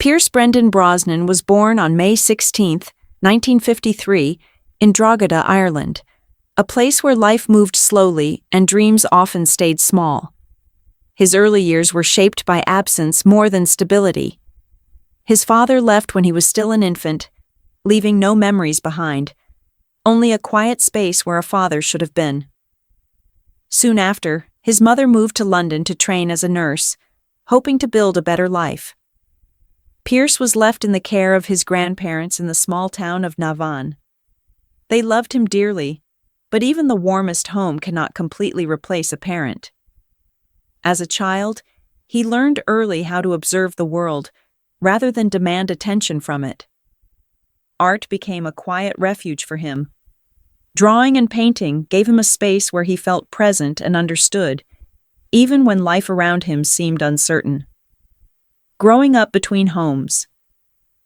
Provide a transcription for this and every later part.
Pierce Brendan Brosnan was born on May 16, 1953, in Drogheda, Ireland, a place where life moved slowly and dreams often stayed small. His early years were shaped by absence more than stability. His father left when he was still an infant, leaving no memories behind, only a quiet space where a father should have been. Soon after, his mother moved to London to train as a nurse, hoping to build a better life. Pierce was left in the care of his grandparents in the small town of Navan. They loved him dearly, but even the warmest home cannot completely replace a parent. As a child, he learned early how to observe the world, rather than demand attention from it. Art became a quiet refuge for him. Drawing and painting gave him a space where he felt present and understood, even when life around him seemed uncertain. Growing up between homes.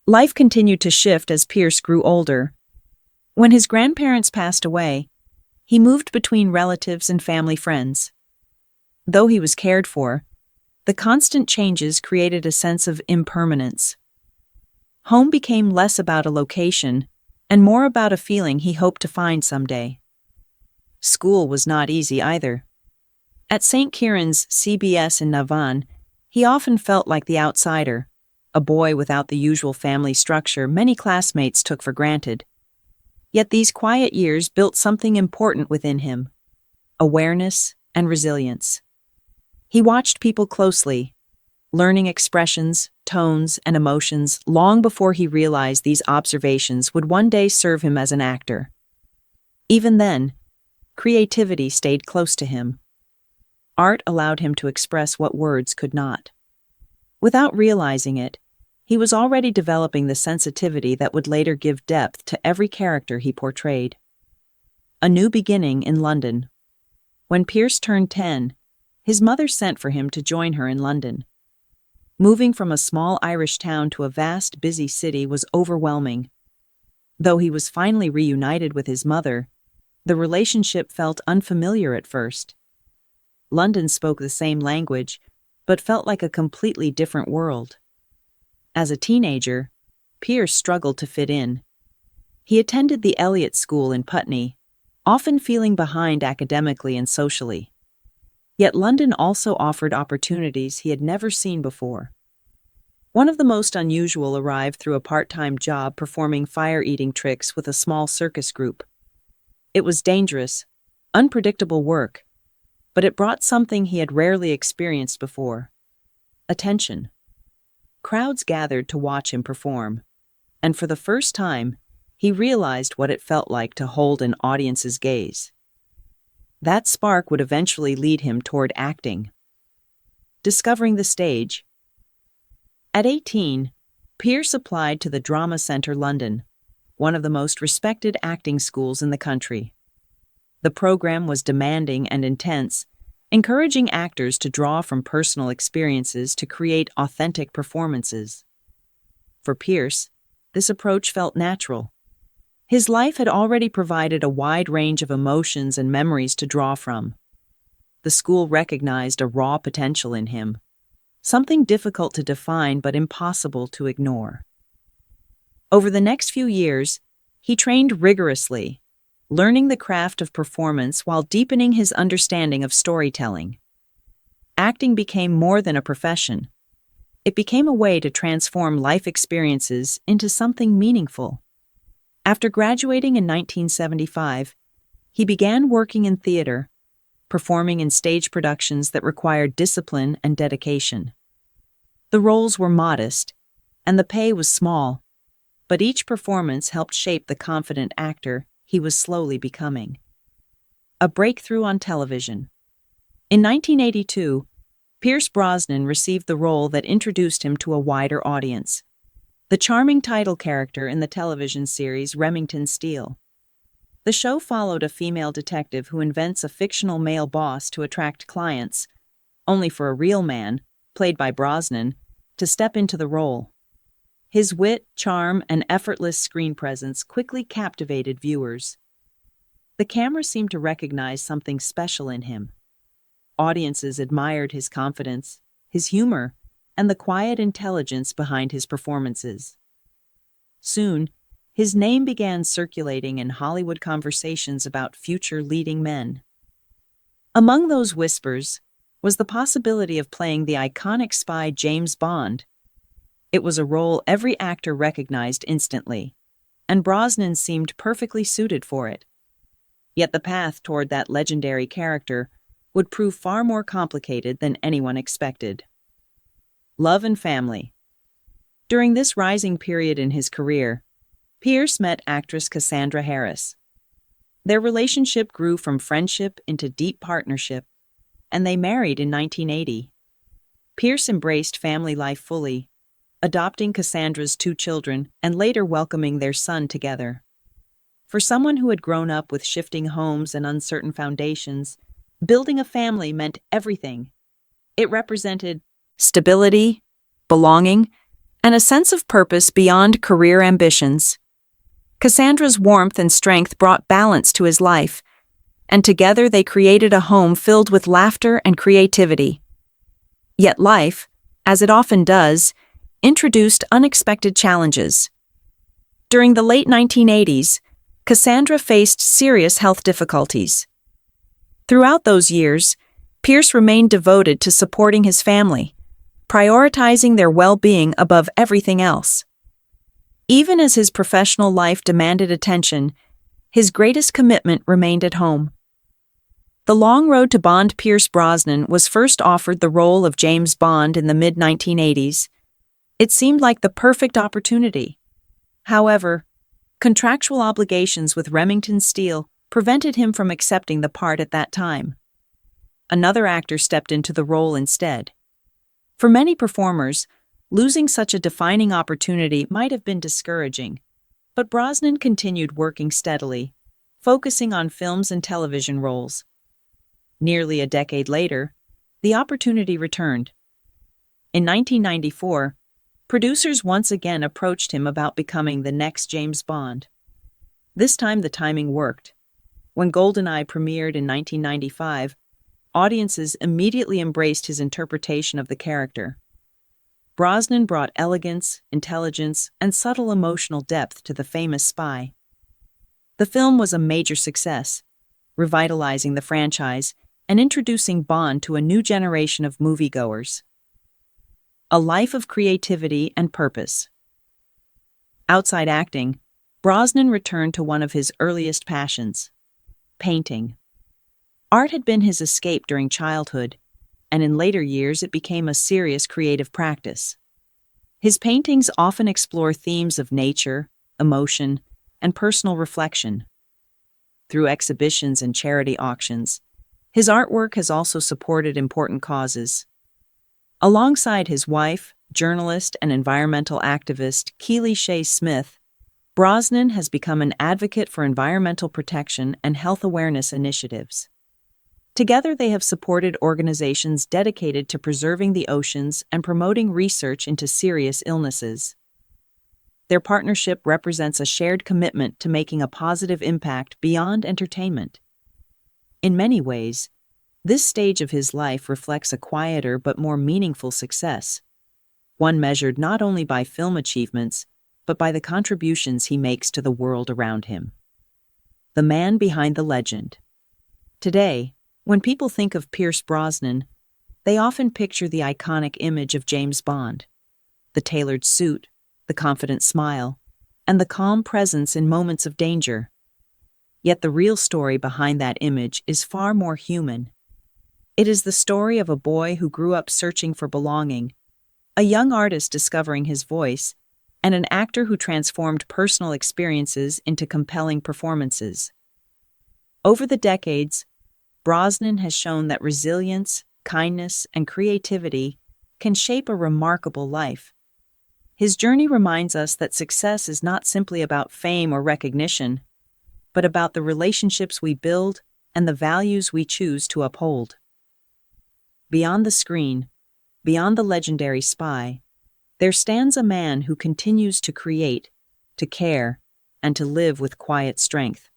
Life continued to shift as Pierce grew older. When his grandparents passed away, he moved between relatives and family friends. Though he was cared for, the constant changes created a sense of impermanence. Home became less about a location and more about a feeling he hoped to find someday. School was not easy either. At St. Kieran's CBS in Navan, he often felt like the outsider, a boy without the usual family structure many classmates took for granted. Yet these quiet years built something important within him: awareness and resilience. He watched people closely, learning expressions, tones, and emotions long before he realized these observations would one day serve him as an actor. Even then, creativity stayed close to him. Art allowed him to express what words could not. Without realizing it, he was already developing the sensitivity that would later give depth to every character he portrayed. A new beginning in London. When Pierce turned 10, his mother sent for him to join her in London. Moving from a small Irish town to a vast, busy city was overwhelming. Though he was finally reunited with his mother, the relationship felt unfamiliar at first. London spoke the same language, but felt like a completely different world. As a teenager, Pierce struggled to fit in. He attended the Elliott School in Putney, often feeling behind academically and socially. Yet London also offered opportunities he had never seen before. One of the most unusual arrived through a part-time job performing fire-eating tricks with a small circus group. It was dangerous, unpredictable work, but it brought something he had rarely experienced before: attention. Crowds gathered to watch him perform, and for the first time, he realized what it felt like to hold an audience's gaze. That spark would eventually lead him toward acting. Discovering the stage. At 18, Pierce applied to the Drama Centre London, one of the most respected acting schools in the country. The program was demanding and intense, encouraging actors to draw from personal experiences to create authentic performances. For Pierce, this approach felt natural. His life had already provided a wide range of emotions and memories to draw from. The school recognized a raw potential in him, something difficult to define but impossible to ignore. Over the next few years, he trained rigorously, learning the craft of performance while deepening his understanding of storytelling. Acting became more than a profession. It became a way to transform life experiences into something meaningful. After graduating in 1975, he began working in theater, performing in stage productions that required discipline and dedication. The roles were modest, and the pay was small, but each performance helped shape the confident actor he was slowly becoming. A breakthrough on television. In 1982, Pierce Brosnan received the role that introduced him to a wider audience: the charming title character in the television series Remington Steele. The show followed a female detective who invents a fictional male boss to attract clients, only for a real man, played by Brosnan, to step into the role. His wit, charm, and effortless screen presence quickly captivated viewers. The camera seemed to recognize something special in him. Audiences admired his confidence, his humor, and the quiet intelligence behind his performances. Soon, his name began circulating in Hollywood conversations about future leading men. Among those whispers was the possibility of playing the iconic spy James Bond. It was a role every actor recognized instantly, and Brosnan seemed perfectly suited for it. Yet the path toward that legendary character would prove far more complicated than anyone expected. Love and family. During this rising period in his career, Pierce met actress Cassandra Harris. Their relationship grew from friendship into deep partnership, and they married in 1980. Pierce embraced family life fully, adopting Cassandra's 2 children and later welcoming their son together. For someone who had grown up with shifting homes and uncertain foundations, building a family meant everything. It represented stability, belonging, and a sense of purpose beyond career ambitions. Cassandra's warmth and strength brought balance to his life, and together they created a home filled with laughter and creativity. Yet life, as it often does, introduced unexpected challenges. During the late 1980s, Cassandra faced serious health difficulties. Throughout those years, Pierce remained devoted to supporting his family, prioritizing their well-being above everything else. Even as his professional life demanded attention, his greatest commitment remained at home. The long road to Bond. Pierce Brosnan was first offered the role of James Bond in the mid-1980s. It seemed like the perfect opportunity. However, contractual obligations with Remington Steele prevented him from accepting the part at that time. Another actor stepped into the role instead. For many performers, losing such a defining opportunity might have been discouraging, but Brosnan continued working steadily, focusing on films and television roles. Nearly a decade later, the opportunity returned. In 1994, producers once again approached him about becoming the next James Bond. This time the timing worked. When GoldenEye premiered in 1995, audiences immediately embraced his interpretation of the character. Brosnan brought elegance, intelligence, and subtle emotional depth to the famous spy. The film was a major success, revitalizing the franchise and introducing Bond to a new generation of moviegoers. A life of creativity and purpose. Outside acting, Brosnan returned to one of his earliest passions: painting. Art had been his escape during childhood, and in later years it became a serious creative practice. His paintings often explore themes of nature, emotion, and personal reflection. Through exhibitions and charity auctions, his artwork has also supported important causes. Alongside his wife, journalist and environmental activist Keely Shea Smith, Brosnan has become an advocate for environmental protection and health awareness initiatives. Together, they have supported organizations dedicated to preserving the oceans and promoting research into serious illnesses. Their partnership represents a shared commitment to making a positive impact beyond entertainment. In many ways, this stage of his life reflects a quieter but more meaningful success, one measured not only by film achievements, but by the contributions he makes to the world around him. The man behind the legend. Today, when people think of Pierce Brosnan, they often picture the iconic image of James Bond: the tailored suit, the confident smile, and the calm presence in moments of danger. Yet the real story behind that image is far more human. It is the story of a boy who grew up searching for belonging, a young artist discovering his voice, and an actor who transformed personal experiences into compelling performances. Over the decades, Brosnan has shown that resilience, kindness, and creativity can shape a remarkable life. His journey reminds us that success is not simply about fame or recognition, but about the relationships we build and the values we choose to uphold. Beyond the screen, beyond the legendary spy, there stands a man who continues to create, to care, and to live with quiet strength.